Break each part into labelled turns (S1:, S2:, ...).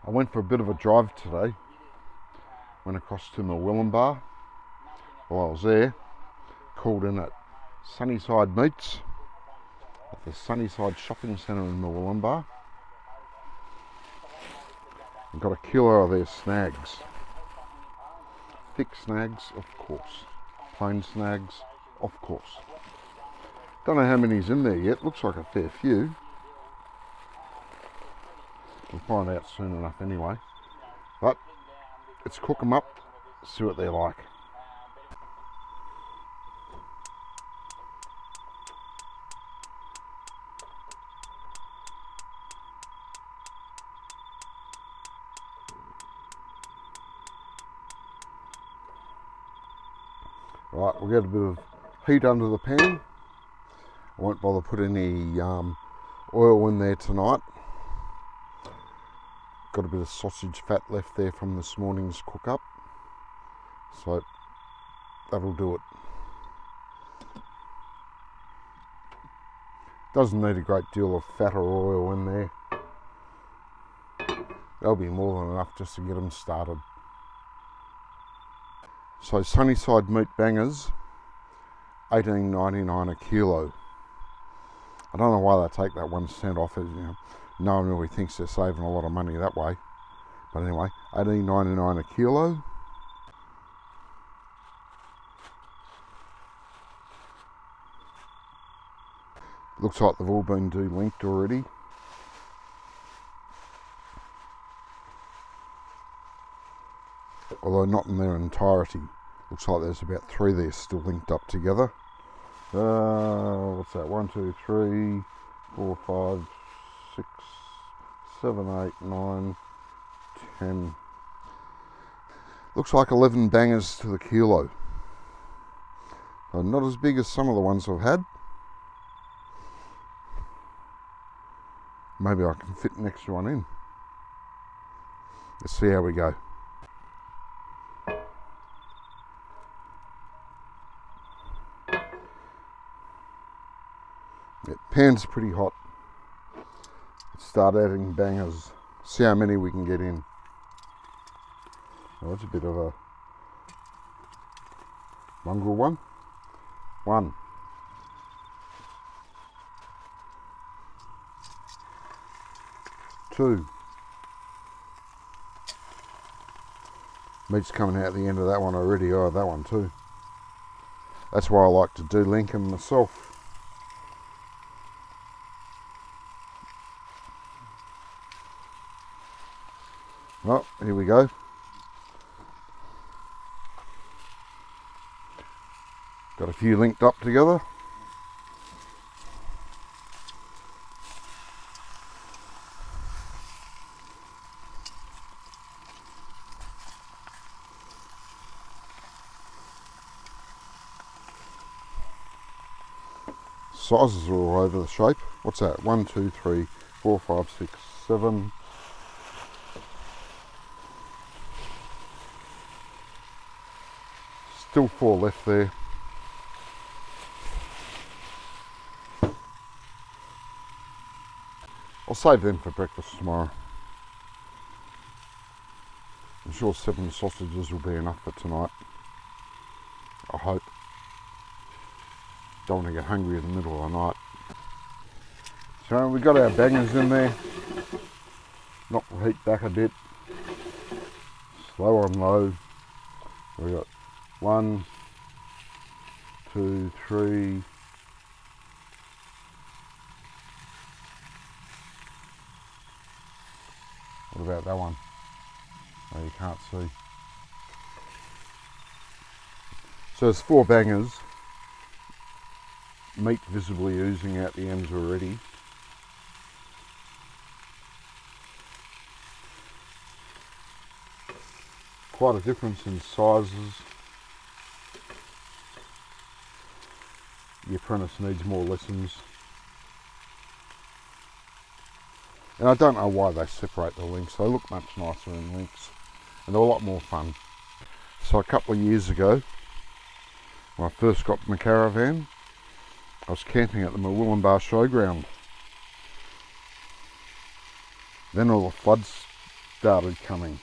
S1: I went for a bit of a drive today. Went across to Murwillumbah. While I was there, called in at Sunnyside Meats at the Sunnyside Shopping Centre in Murwillumbah. I got a kilo of their snags. Thick snags, of course. Plain snags, of course. Don't know how many's in there yet. Looks like a fair few. We'll find out soon enough anyway. But let's cook them up, see what they're like. Right, we'll get a bit of heat under the pan. I won't bother putting any oil in there tonight. Got a bit of sausage fat left there from this morning's cook up, so that'll do it. Doesn't need a great deal of fat or oil in there. That'll be more than enough just to get them started. So Sunnyside Meat Bangers, $18.99 a kilo. I don't know why they take that 1 cent off it. No one really thinks they're saving a lot of money that way. But anyway, $18.99 a kilo. Looks like they've all been de-linked already. Although not in their entirety. Looks like there's about 3 there still linked up together. What's that? 1, 2, 3, 4, 5, 6, 7, 8, 9, 10. Looks like 11 bangers to the kilo. So not as big as some of the ones I've had. Maybe I can fit an extra one in. Let's see how we go. Yeah, pan's pretty hot. Let's start adding bangers. See how many we can get in. Oh, that's a bit of a mongrel one. 1. 2. Meat's coming out the end of that one already. Oh, that one too. That's why I like to de-link them myself. Oh, here we go. Got a few linked up together. Sizes are all over the shape. What's that? 1, 2, 3, 4, 5, 6, 7. Still 4 left there. I'll save them for breakfast tomorrow. I'm sure 7 sausages will be enough for tonight. I hope. Don't want to get hungry in the middle of the night. So we got our bangers in there. Knock the heat back a bit. Slow on low. We got 1, 2, 3. What about that one? Oh, you can't see. So there's 4 bangers. Meat visibly oozing out the ends already. Quite a difference in sizes. The apprentice needs more lessons. And I don't know why they separate the links. They look much nicer in links. And they're a lot more fun. So a couple of years ago, when I first got my caravan, I was camping at the Murwillumbah showground. Then all the floods started coming.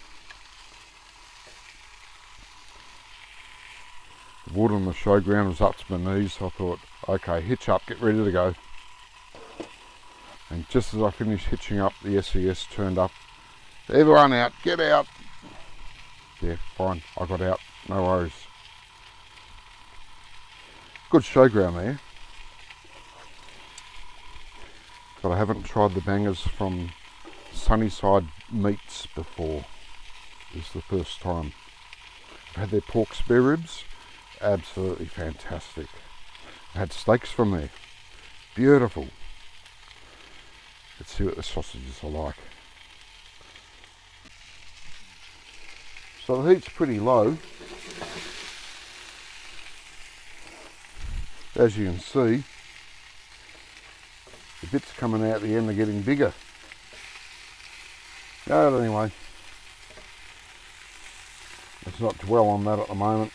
S1: The wood on the showground was up to my knees, so I thought, okay, hitch up, get ready to go. And just as I finished hitching up, the SES turned up. Everyone out, get out. Yeah, fine, I got out, no worries. Good showground there. But I haven't tried the bangers from Sunnyside Meats before. This is the first time. I've had their pork spare ribs, absolutely fantastic. I had steaks from there, beautiful. Let's see what the sausages are like. So the heat's pretty low. As you can see, the bits coming out the end are getting bigger. But anyway, let's not dwell on that at the moment.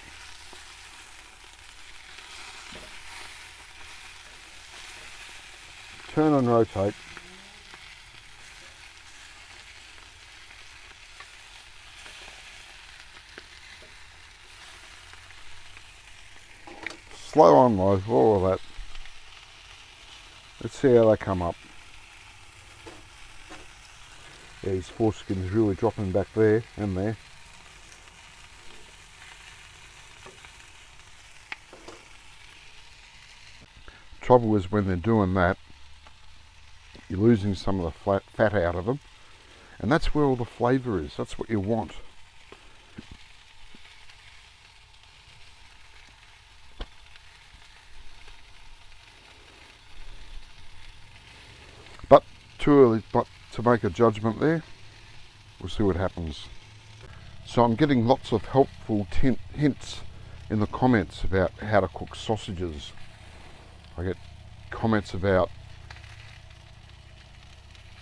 S1: Turn and rotate. Slow on low, all of that. Let's see how they come up. Yeah, his foreskin's really dropping back there and there. Trouble is when they're doing that, you're losing some of the fat out of them, and that's where all the flavour is. That's what you want. But too early to make a judgment there. We'll see what happens. So I'm getting lots of helpful hints in the comments about how to cook sausages. I get comments about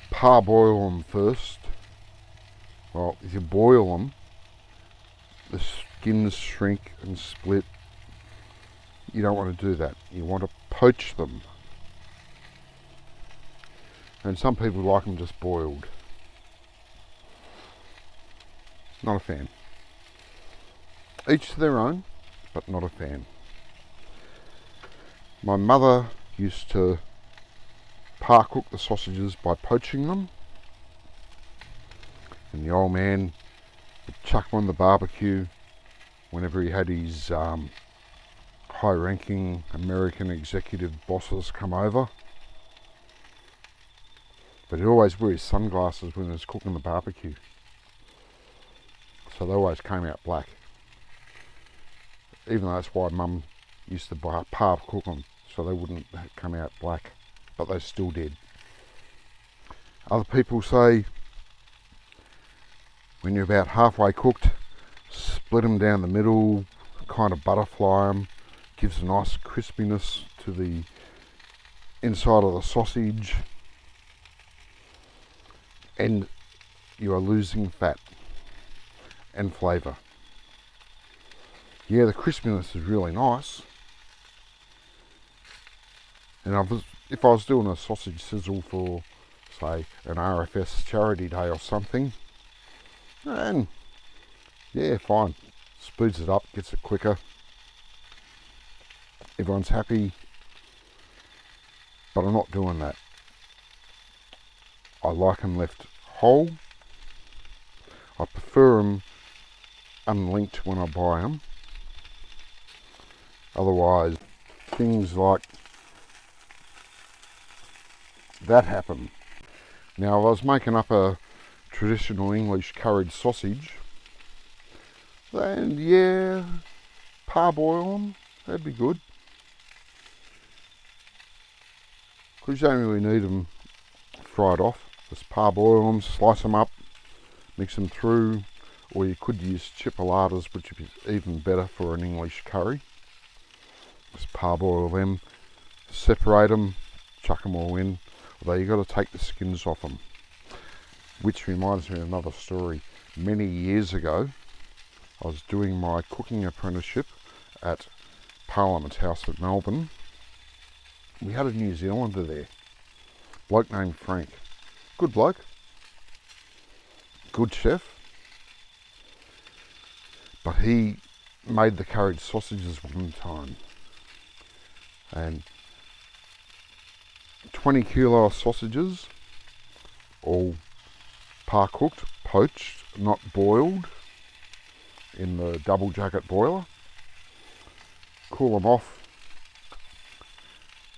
S1: parboil them first. Well, if you boil them, the skins shrink and split. You don't want to do that. You want to poach them. And some people like them just boiled. Not a fan. Each to their own, but not a fan. My mother used to par cook the sausages by poaching them, and the old man would chuck them on the barbecue whenever he had his high-ranking American executive bosses come over. But he'd always wear his sunglasses when he was cooking the barbecue, so they always came out black. Even though that's why Mum used to par cook them, so they wouldn't come out black, but they still did. Other people say when you're about halfway cooked, split them down the middle, kind of butterfly them, gives a nice crispiness to the inside of the sausage, and you are losing fat and flavour. Yeah, the crispiness is really nice. And if I was doing a sausage sizzle for, say, an RFS charity day or something, and yeah, fine, speeds it up, gets it quicker. Everyone's happy, but I'm not doing that. I like them left whole. I prefer them unlinked when I buy them. Otherwise, things like that happen. Now, I was making up a traditional English curried sausage, and yeah, parboil them, that'd be good. Because you don't really need them fried off. Just parboil them, slice them up, mix them through, or you could use chipolatas, which is even better for an English curry. Just parboil them, separate them, chuck them all in. Although you've got to take the skins off them. Which reminds me of another story. Many years ago, I was doing my cooking apprenticeship at Parliament House at Melbourne. We had a New Zealander there, bloke named Frank. Good bloke. good chef, but he made the curried sausages one time, and 20 kilo sausages, all par cooked, poached, not boiled, in the double jacket boiler. Cool them off.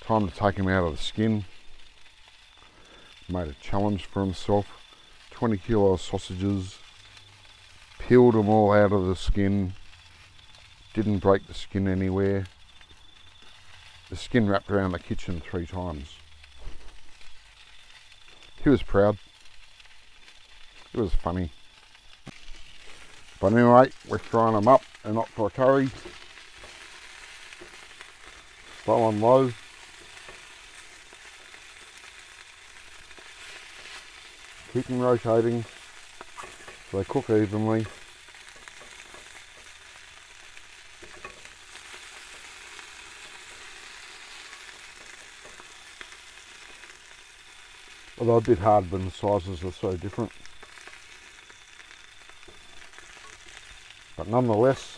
S1: Time to take them out of the skin. Made a challenge for himself. 20 kilo sausages, peeled them all out of the skin, didn't break the skin anywhere. The skin wrapped around the kitchen 3 times. He was proud. It was funny. But anyway, we're frying them up and not for a curry. Slow on low. Keep them rotating so they cook evenly. Although a bit hard when the sizes are so different. But nonetheless,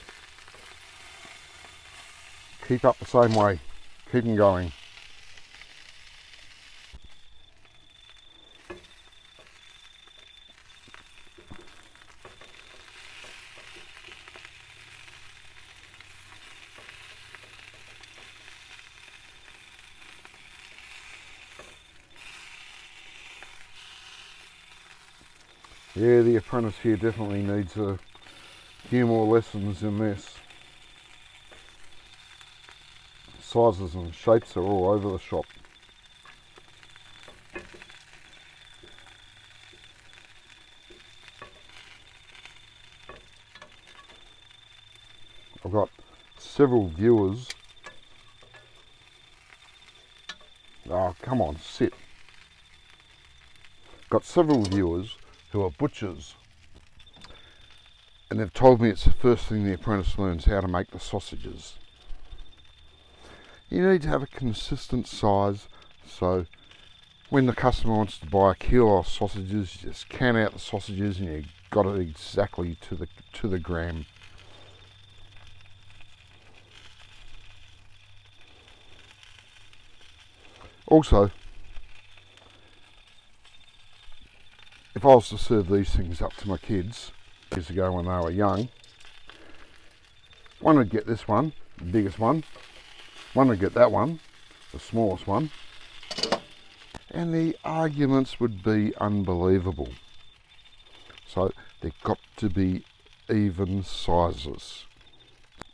S1: keep up the same way. Keep them going. Yeah, the apprentice here definitely needs a few more lessons in this. Sizes and shapes are all over the shop. I've got several viewers. Oh, come on, sit. Got several viewers who are butchers, and they've told me it's the first thing the apprentice learns, how to make the sausages. You need to have a consistent size, so when the customer wants to buy a kilo of sausages, you just can out the sausages and you got it exactly to the gram. Also, if I was to serve these things up to my kids years ago when they were young, one would get this one, the biggest one would get that one, the smallest one, and the arguments would be unbelievable. So they've got to be even sizes.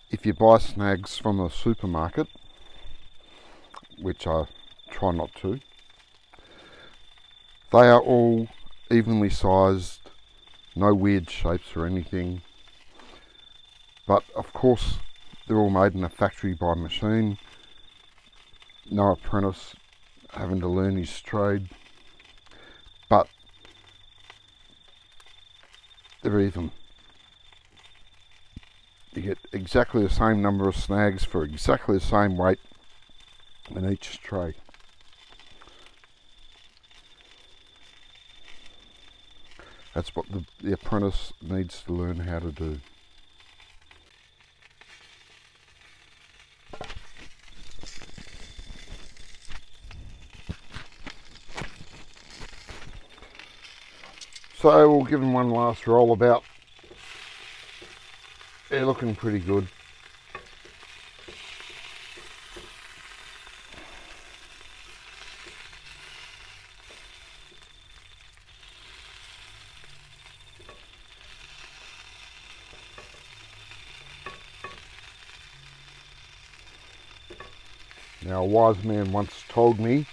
S1: If you buy snags from the supermarket, which I try not to, they are all evenly sized, no weird shapes or anything. But of course, they're all made in a factory by machine. No apprentice having to learn his trade. But they're even. You get exactly the same number of snags for exactly the same weight in each tray. That's what the apprentice needs to learn how to do. So we'll give them one last roll about. They're looking pretty good. Now, a wise man once told me,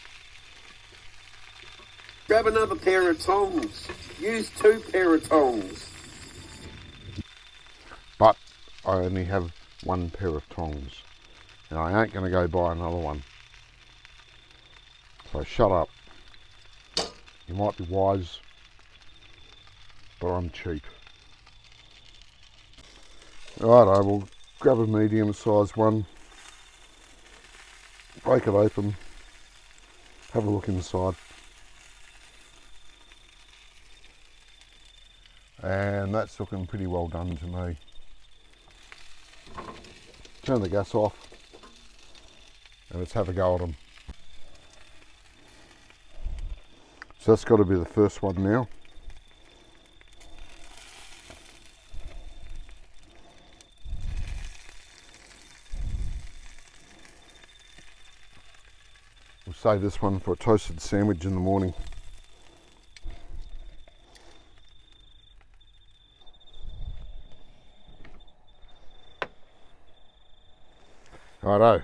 S2: grab another pair of tongs. Use 2 pair of tongs.
S1: but I only have 1 pair of tongs, and I ain't going to go buy another one. So shut up. You might be wise, but I'm cheap. Righto, we'll grab a medium sized one, break it open, have a look inside. And that's looking pretty well done to me. Turn the gas off and let's have a go at them. So that's got to be the first one now. We'll save this one for a toasted sandwich in the morning. Righto,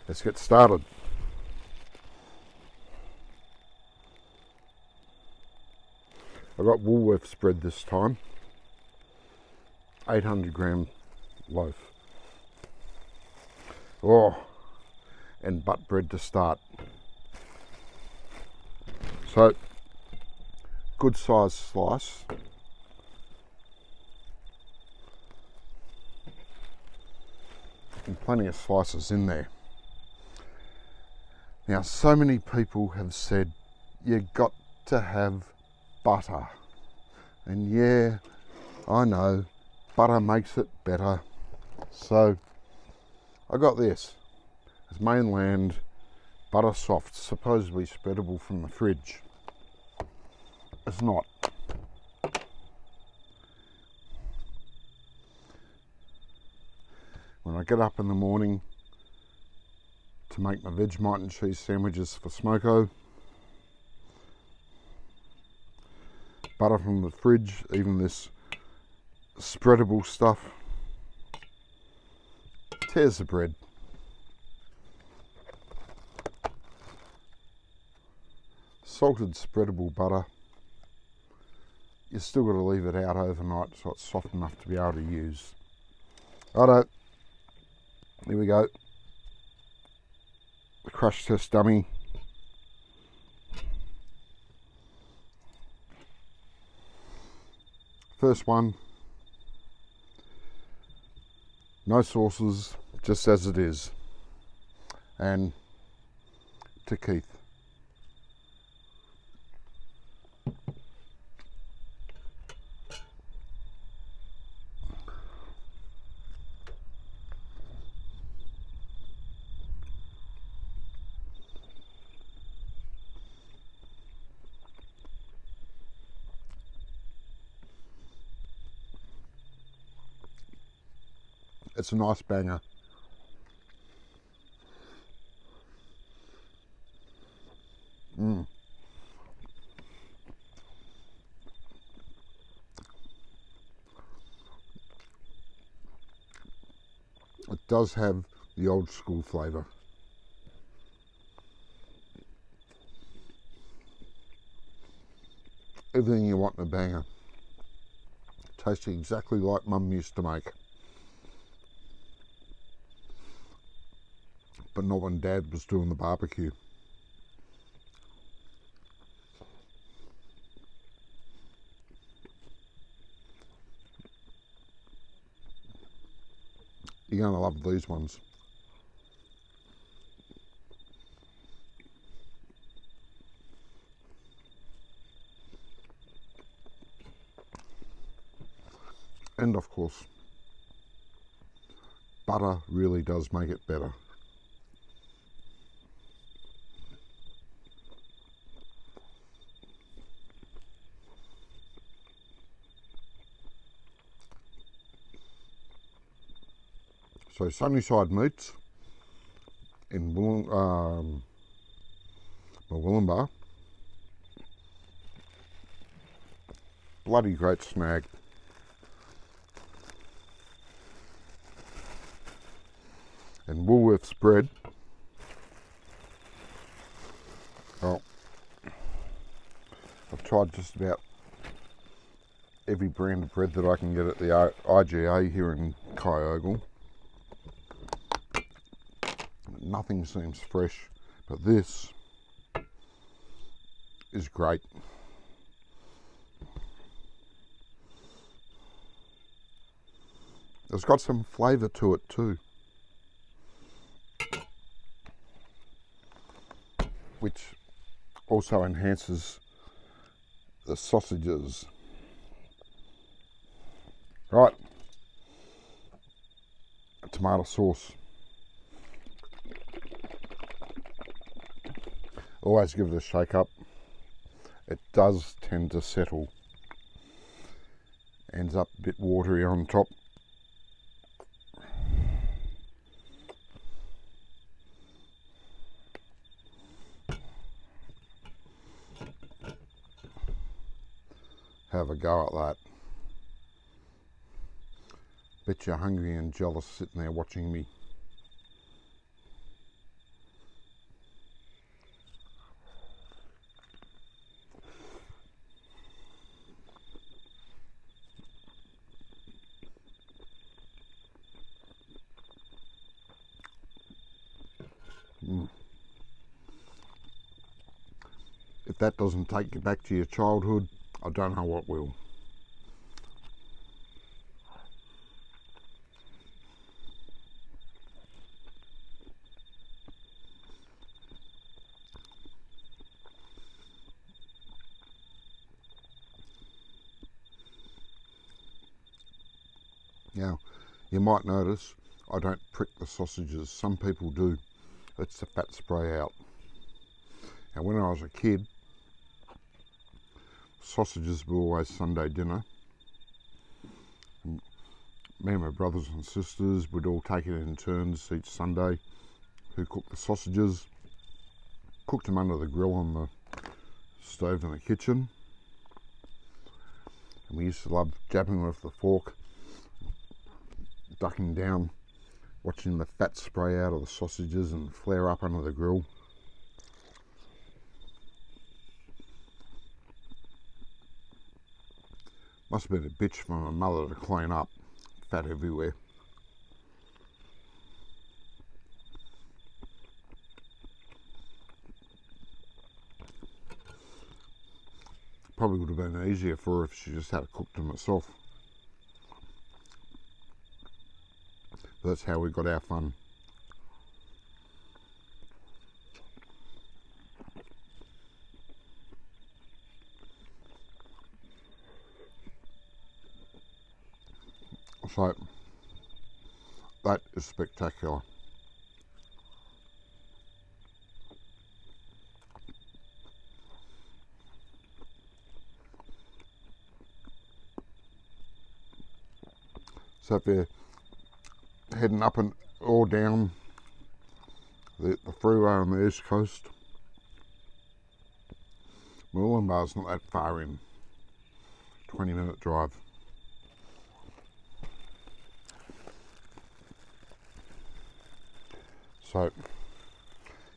S1: let's get started. I got Woolworths bread this time, 800 gram loaf. Oh, and butt bread to start. So, good size slice. And plenty of slices in there. Now, so many people have said you got to have butter, and yeah, I know butter makes it better. So I got this. It's mainland butter soft, supposedly spreadable from the fridge. It's not. When I get up in the morning to make my Vegemite and cheese sandwiches for Smoko, butter from the fridge, even this spreadable stuff, tears the bread. Salted spreadable butter, you still got to leave it out overnight so it's soft enough to be able to use. Righto, here we go. The crush test dummy. First one, no sauces, just as it is. And to Keith. It's a nice banger. It does have the old school flavour. Everything you want in a banger. Tasting exactly like Mum used to make. But not when Dad was doing the barbecue. You're going to love these ones. And of course, butter really does make it better. So Sunnyside Meats in Murwillumbah, bloody great snag. And Woolworths bread, well, I've tried just about every brand of bread that I can get at the IGA here in Kyogle. Nothing seems fresh, but this is great. It's got some flavour to it too, which also enhances the sausages. Right, tomato sauce. Always give it a shake up. It does tend to settle. Ends up a bit watery on top. Have a go at that. Bet you're hungry and jealous sitting there watching me. If that doesn't take you back to your childhood, I don't know what will. Now, you might notice I don't prick the sausages. Some people do. It's the fat spray out. Now, when I was a kid, sausages were always Sunday dinner. And me and my brothers and sisters would all take it in turns each Sunday who cooked the sausages, cooked them under the grill on the stove in the kitchen. And we used to love jabbing with the fork, ducking down, watching the fat spray out of the sausages and flare up under the grill. Must have been a bitch for my mother to clean up, fat everywhere. Probably would have been easier for her if she just had cooked them herself. But that's how we got our fun. So, that is spectacular. So if you're heading up and or down the freeway on the east coast, Murwillumbah's not that far in, 20-minute drive. So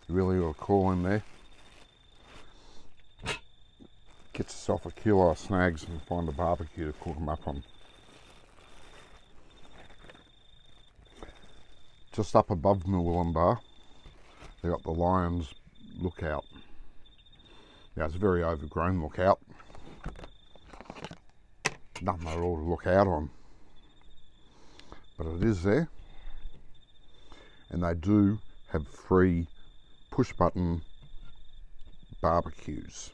S1: you really got to call in there, get yourself a kilo of snags and find a barbecue to cook them up on. Just up above Murwillumbah, they got the Lions Lookout. Now it's a very overgrown lookout. Nothing at all to look out on. But it is there. And they do have free push button barbecues.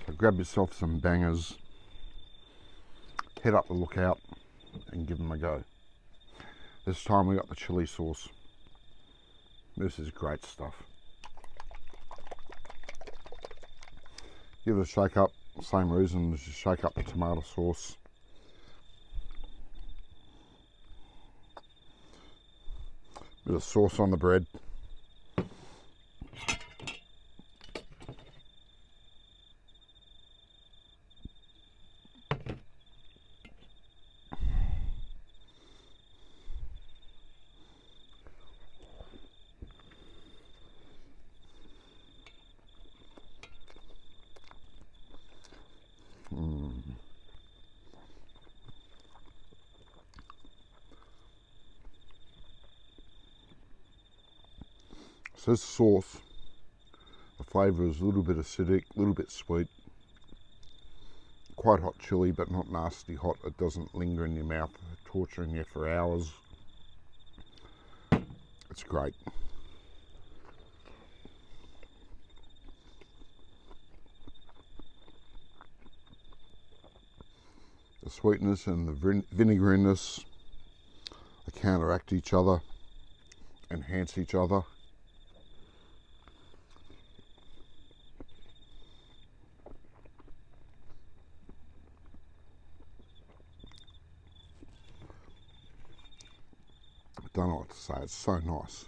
S1: So grab yourself some bangers, head up the lookout and give them a go. This time we got the chili sauce. This is great stuff. Give it a shake up, same reason as you shake up the tomato sauce. Bit of sauce on the bread. So this sauce, the flavour is a little bit acidic, a little bit sweet, quite hot chili but not nasty hot. It doesn't linger in your mouth, torturing you for hours. It's great. The sweetness and the vinegariness, they counteract each other, enhance each other. I don't know what to say, it's so nice.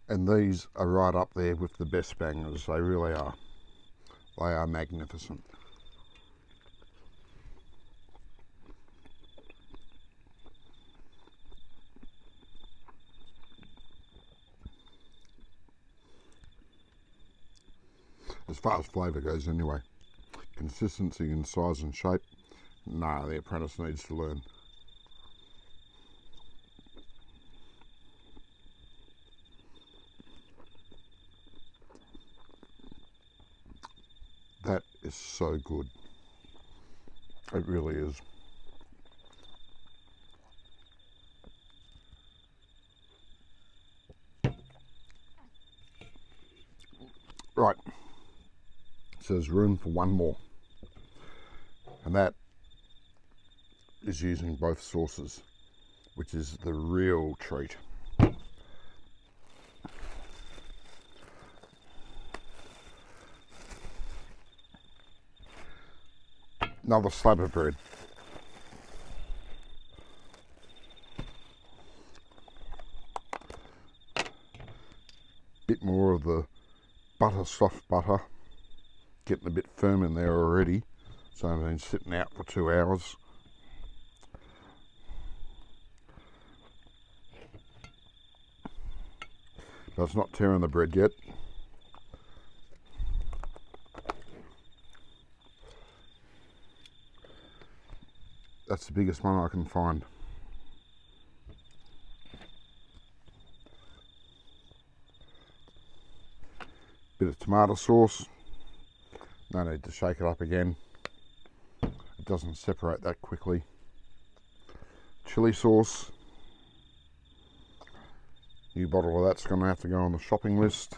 S1: And these are right up there with the best bangers, they really are. They are magnificent. As far as flavour goes anyway. Consistency in size and shape, no, the apprentice needs to learn. That is so good. It really is. Right, so there's room for one more, and that is using both sauces, which is the real treat. Another slab of bread. Bit more of the butter, soft butter, getting a bit firm in there already, so I've been sitting out for 2 hours. But it's not tearing the bread yet. That's the biggest one I can find. Bit of tomato sauce. No need to shake it up again. It doesn't separate that quickly. Chili sauce. New bottle of that's going to have to go on the shopping list.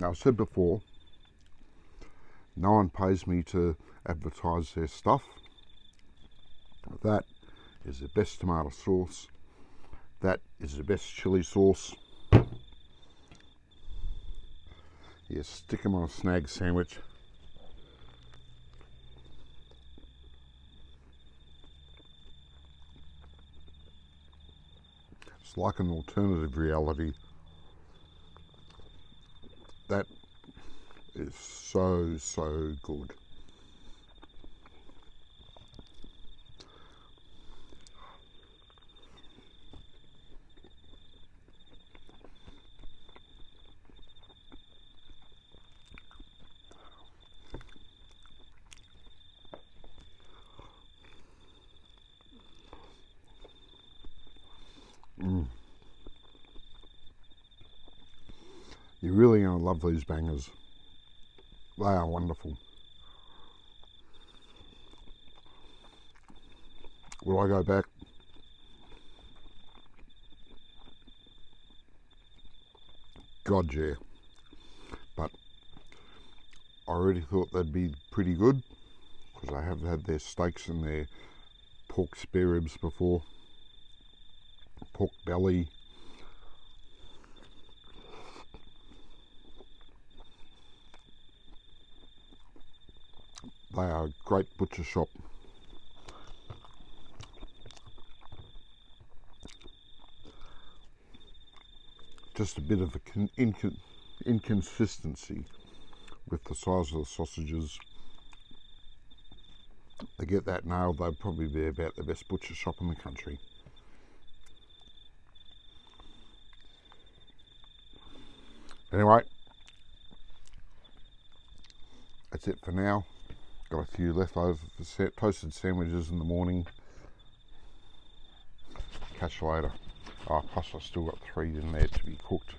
S1: Now, I've said before, no one pays me to advertise their stuff. That is the best tomato sauce. That is the best chili sauce. You stick them on a snag sandwich. It's like an alternative reality. That is so, so good. You're really going to love these bangers. They are wonderful. Will I go back? God, yeah. But I already thought they'd be pretty good because I have had their steaks and their pork spare ribs before. Pork belly. They are a great butcher shop. Just a bit of inconsistency with the size of the sausages they get that nailed, they'd probably be about the best butcher shop in the country. Anyway, that's it for now. Got a few leftover toasted sandwiches in the morning. Catch you later. Oh, plus I've still got 3 in there to be cooked.